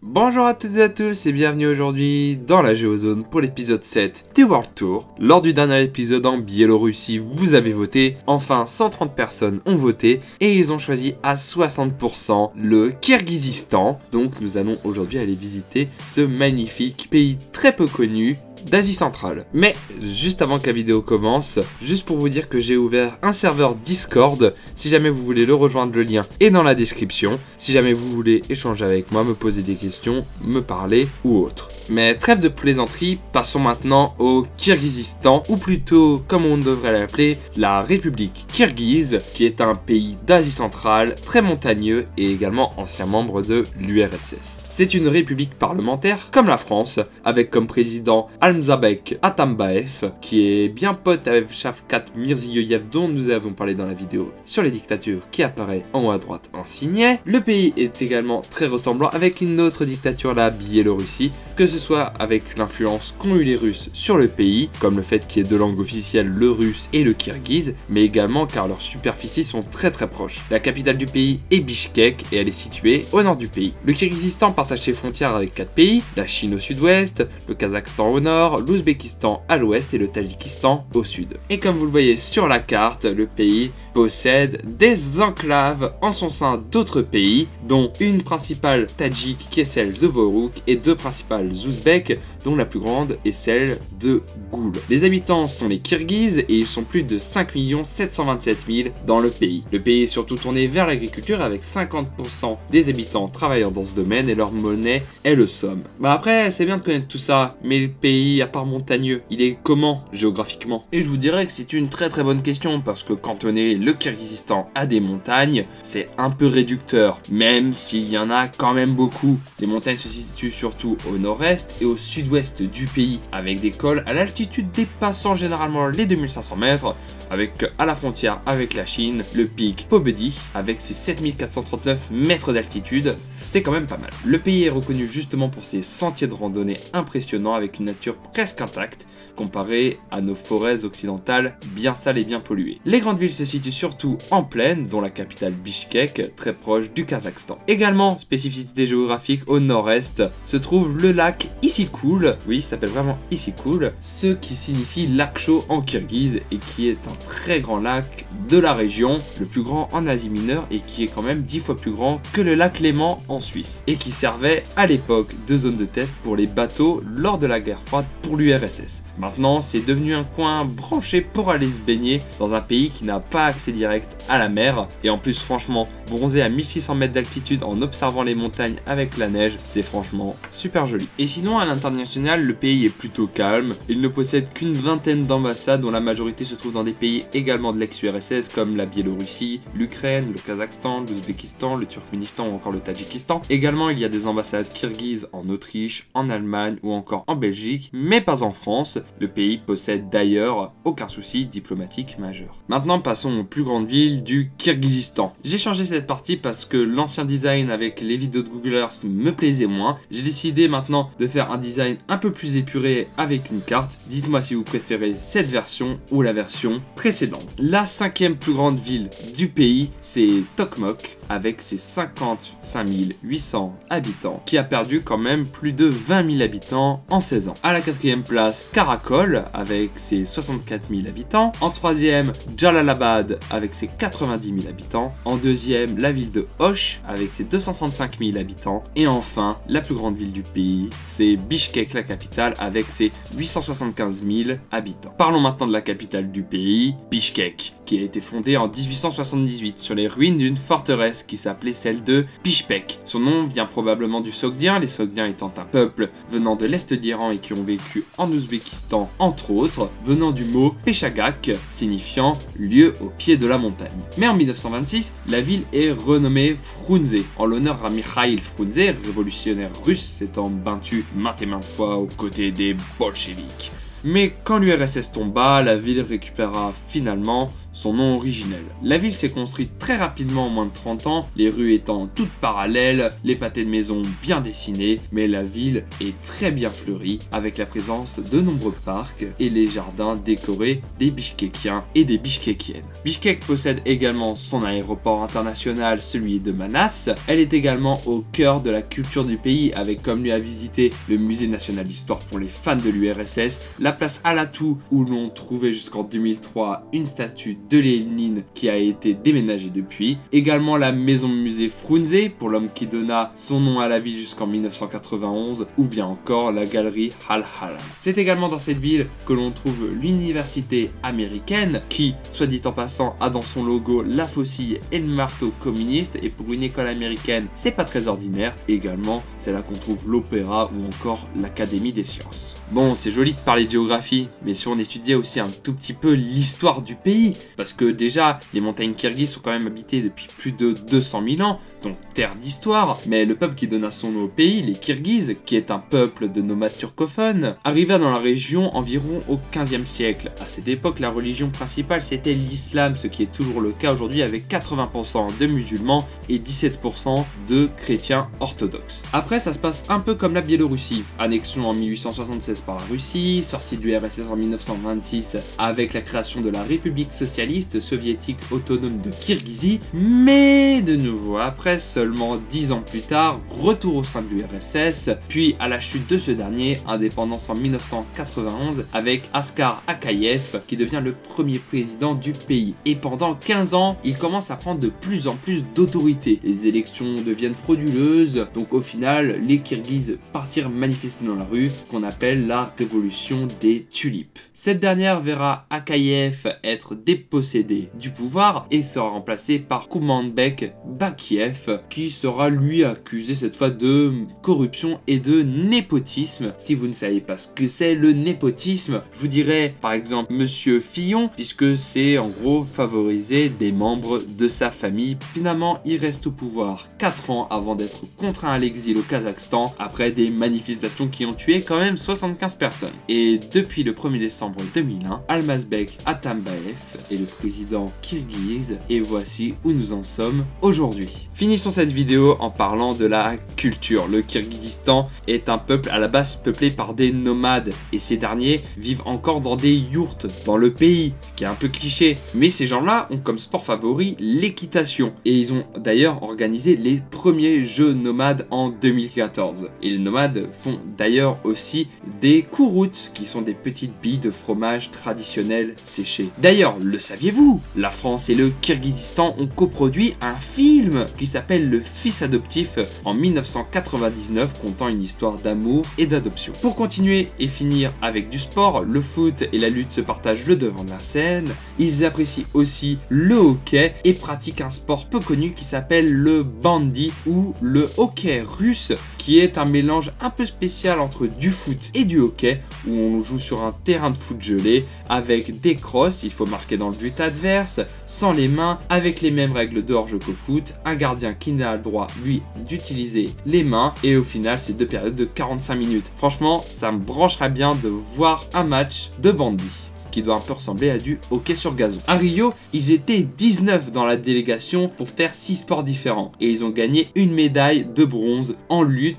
Bonjour à toutes et à tous et bienvenue aujourd'hui dans la Géozone pour l'épisode 7 du World Tour. Lors du dernier épisode en Biélorussie, vous avez voté, enfin 130 personnes ont voté et ils ont choisi à 60% le Kirghizistan. Donc nous allons aujourd'hui aller visiter ce magnifique pays très peu connu d'Asie centrale. Mais juste avant que la vidéo commence, juste pour vous dire que j'ai ouvert un serveur Discord. Si jamais vous voulez le rejoindre, le lien est dans la description. Si jamais vous voulez échanger avec moi, me poser des questions, me parler ou autre. Mais trêve de plaisanterie, passons maintenant au Kirghizistan, ou plutôt, comme on devrait l'appeler, la République kirghize, qui est un pays d'Asie centrale, très montagneux et également ancien membre de l'URSS. C'est une république parlementaire, comme la France, avec comme président Almazbek Atambayev, qui est bien pote avec Shavkat Mirziyoyev, dont nous avons parlé dans la vidéo sur les dictatures, qui apparaît en haut à droite en signet. Le pays est également très ressemblant avec une autre dictature, la Biélorussie, que ce soit avec l'influence qu'ont eu les Russes sur le pays, comme le fait qu'il y ait deux langues officielles, le russe et le kirghize, mais également car leurs superficies sont très proches. La capitale du pays est Bishkek et elle est située au nord du pays. Le Kirghizistan partage ses frontières avec 4 pays, la Chine au sud-ouest, le Kazakhstan au nord, l'Ouzbékistan à l'ouest et le Tadjikistan au sud. Et comme vous le voyez sur la carte, le pays possède des enclaves en son sein d'autres pays, dont une principale tadjik qui est celle de Voruk et deux principales ouzbeks, dont la plus grande est celle de Goul. Les habitants sont les Kirghizes et ils sont plus de 5 727 000 dans le pays. Le pays est surtout tourné vers l'agriculture avec 50% des habitants travaillant dans ce domaine et leur monnaie est le somme. Bah après, c'est bien de connaître tout ça, mais le pays, à part montagneux, il est comment géographiquement? Et je vous dirais que c'est une très bonne question parce que cantonner le Kirghizistan à des montagnes, c'est un peu réducteur, même s'il y en a quand même beaucoup. Les montagnes se situent surtout au nord-est et au sud-ouest du pays, avec des cols à l'altitude dépassant généralement les 2500 mètres, avec à la frontière avec la Chine, le pic Pobedi, avec ses 7439 mètres d'altitude, c'est quand même pas mal. Le pays est reconnu justement pour ses sentiers de randonnée impressionnants avec une nature presque intacte, comparée à nos forêts occidentales bien sales et bien polluées. Les grandes villes se situent surtout en plaine, dont la capitale Bishkek, très proche du Kazakhstan. Également, spécificité géographique, au nord-est, se trouve le lac Issykoul, oui, il s'appelle vraiment Issykoul, ce qui signifie lac chaud en kirghize et qui est un très grand lac de la région, le plus grand en Asie mineure et qui est quand même 10 fois plus grand que le lac Léman en Suisse, et qui servait à l'époque de zone de test pour les bateaux lors de la guerre froide pour l'URSS. Maintenant, c'est devenu un coin branché pour aller se baigner dans un pays qui n'a pas accès direct à la mer, et en plus franchement, bronzer à 1600 mètres d'altitude en observant les montagnes avec la neige, c'est franchement super joli. Et sinon, à l'international, le pays est plutôt calme, il ne possède qu'une vingtaine d'ambassades dont la majorité se trouve dans des pays également de l'ex-URSS comme la Biélorussie, l'Ukraine, le Kazakhstan, l'Ouzbékistan, le Turkménistan ou encore le Tadjikistan. Également, il y a des ambassades kirghizes en Autriche, en Allemagne ou encore en Belgique, mais pas en France. Le pays possède d'ailleurs aucun souci diplomatique majeur. Maintenant, passons aux plus grandes villes du Kirghizistan. J'ai changé cette partie parce que l'ancien design avec les vidéos de Google Earth me plaisait moins. J'ai décidé maintenant de faire un design un peu plus épuré avec une carte. Dites-moi si vous préférez cette version ou la version précédente. La 5e plus grande ville du pays, c'est Tokmok, avec ses 55 800 habitants, qui a perdu quand même plus de 20 000 habitants en 16 ans. À la 4e place, Karakol, avec ses 64 000 habitants. En 3e, Jalalabad, avec ses 90 000 habitants. En 2e, la ville de Osh, avec ses 235 000 habitants. Et enfin, la plus grande ville du pays, c'est Bishkek, la capitale, avec ses 875 000 habitants. Parlons maintenant de la capitale du pays, Bishkek, qui a été fondée en 1878 sur les ruines d'une forteresse qui s'appelait celle de Pishpek. Son nom vient probablement du Sogdien, les Sogdiens étant un peuple venant de l'est d'Iran et qui ont vécu en Ouzbékistan entre autres, venant du mot Peshagak, signifiant lieu au pied de la montagne. Mais en 1926, la ville est renommée Frunze, en l'honneur à Mikhail Frunze, révolutionnaire russe s'étant battu maintes et maintes fois aux côtés des bolcheviks. Mais quand l'URSS tomba, la ville récupéra finalement son nom originel. La ville s'est construite très rapidement en moins de 30 ans, les rues étant toutes parallèles, les pâtés de maisons bien dessinés, mais la ville est très bien fleurie avec la présence de nombreux parcs et les jardins décorés des Bishkekiens et des Bishkekiennes. Bishkek possède également son aéroport international, celui de Manas. Elle est également au cœur de la culture du pays avec comme lieu à visiter le musée national d'histoire pour les fans de l'URSS, la place Alatou où l'on trouvait jusqu'en 2003 une statue de Lénine qui a été déménagée depuis, également la maison musée Frunze pour l'homme qui donna son nom à la ville jusqu'en 1991, ou bien encore la galerie Hal-Hal. C'est également dans cette ville que l'on trouve l'université américaine qui, soit dit en passant, a dans son logo la faucille et le marteau communiste, et pour une école américaine c'est pas très ordinaire. Également c'est là qu'on trouve l'opéra ou encore l'académie des sciences. Bon, c'est joli de parler de géographie, mais si on étudiait aussi un tout petit peu l'histoire du pays, parce que déjà les montagnes kirghizes sont quand même habitées depuis plus de 200 000 ans, donc terre d'histoire, mais le peuple qui donna son nom au pays, les Kirghizes, qui est un peuple de nomades turcophones, arriva dans la région environ au 15e siècle. À cette époque, la religion principale c'était l'islam, ce qui est toujours le cas aujourd'hui avec 80% de musulmans et 17% de chrétiens orthodoxes. Après, ça se passe un peu comme la Biélorussie, annexion en 1876 par la Russie, sortie du RSS en 1926 avec la création de la République socialiste soviétique autonome de Kirghizie, mais de nouveau après, seulement 10 ans plus tard, retour au sein de l'URSS, puis à la chute de ce dernier, indépendance en 1991 avec Askar Akayev qui devient le premier président du pays. Et pendant 15 ans, il commence à prendre de plus en plus d'autorité. Les élections deviennent frauduleuses, donc au final, les Kirghizes partirent manifester dans la rue, qu'on appelle la révolution des tulipes. Cette dernière verra Akayev être dépossédé du pouvoir et sera remplacé par Kumanbek Bakiev, qui sera lui accusé cette fois de corruption et de népotisme. Si vous ne savez pas ce que c'est le népotisme, je vous dirais par exemple Monsieur Fillon, puisque c'est en gros favoriser des membres de sa famille. Finalement, il reste au pouvoir 4 ans avant d'être contraint à l'exil au Kazakhstan après des manifestations qui ont tué quand même 75 personnes. Et depuis le 1er décembre 2001, Almazbek Atambayev est le président kirghize et voici où nous en sommes aujourd'hui. Finissons cette vidéo en parlant de la culture. Le Kirghizistan est un peuple à la base peuplé par des nomades et ces derniers vivent encore dans des yourtes dans le pays, ce qui est un peu cliché. Mais ces gens-là ont comme sport favori l'équitation et ils ont d'ailleurs organisé les premiers jeux nomades en 2014. Et les nomades font d'ailleurs aussi des kouroutes qui sont des petites billes de fromage traditionnelles séchées. D'ailleurs, le saviez-vous? La France et le Kirghizistan ont coproduit un film qui s'appelle Le Fils adoptif en 1999, contant une histoire d'amour et d'adoption. Pour continuer et finir avec du sport, le foot et la lutte se partagent le devant de la scène. Ils apprécient aussi le hockey et pratiquent un sport peu connu qui s'appelle le bandy ou le hockey russe, qui est un mélange un peu spécial entre du foot et du hockey, où on joue sur un terrain de foot gelé avec des crosses, il faut marquer dans le but adverse, sans les mains, avec les mêmes règles de hors-jeu qu'au foot, un gardien qui n'a le droit lui d'utiliser les mains, et au final c'est 2 périodes de 45 minutes. Franchement, ça me brancherait bien de voir un match de bandy, ce qui doit un peu ressembler à du hockey sur gazon. À Rio, ils étaient 19 dans la délégation pour faire 6 sports différents, et ils ont gagné une médaille de bronze en lutte,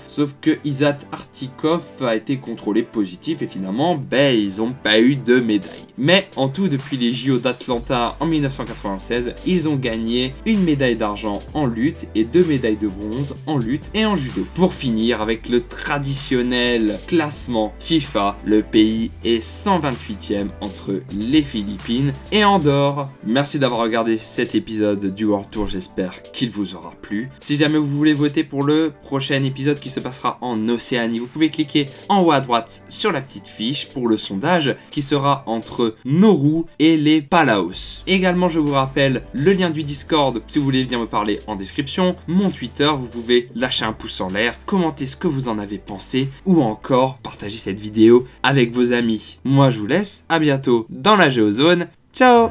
sauf que Izat Artikov a été contrôlé positif et finalement, ils n'ont pas eu de médaille. Mais en tout, depuis les JO d'Atlanta en 1996, ils ont gagné une médaille d'argent en lutte et 2 médailles de bronze en lutte et en judo. Pour finir avec le traditionnel classement FIFA, le pays est 128e entre les Philippines et Andorre. Merci d'avoir regardé cet épisode du World Tour, j'espère qu'il vous aura plu. Si jamais vous voulez voter pour le prochain épisode qui se passera en Océanie, vous pouvez cliquer en haut à droite sur la petite fiche pour le sondage qui sera entre Nauru et les Palaos. Également, je vous rappelle le lien du Discord si vous voulez venir me parler en description, mon Twitter, vous pouvez lâcher un pouce en l'air, commenter ce que vous en avez pensé ou encore partager cette vidéo avec vos amis. Moi, je vous laisse, à bientôt dans la Géozone. Ciao!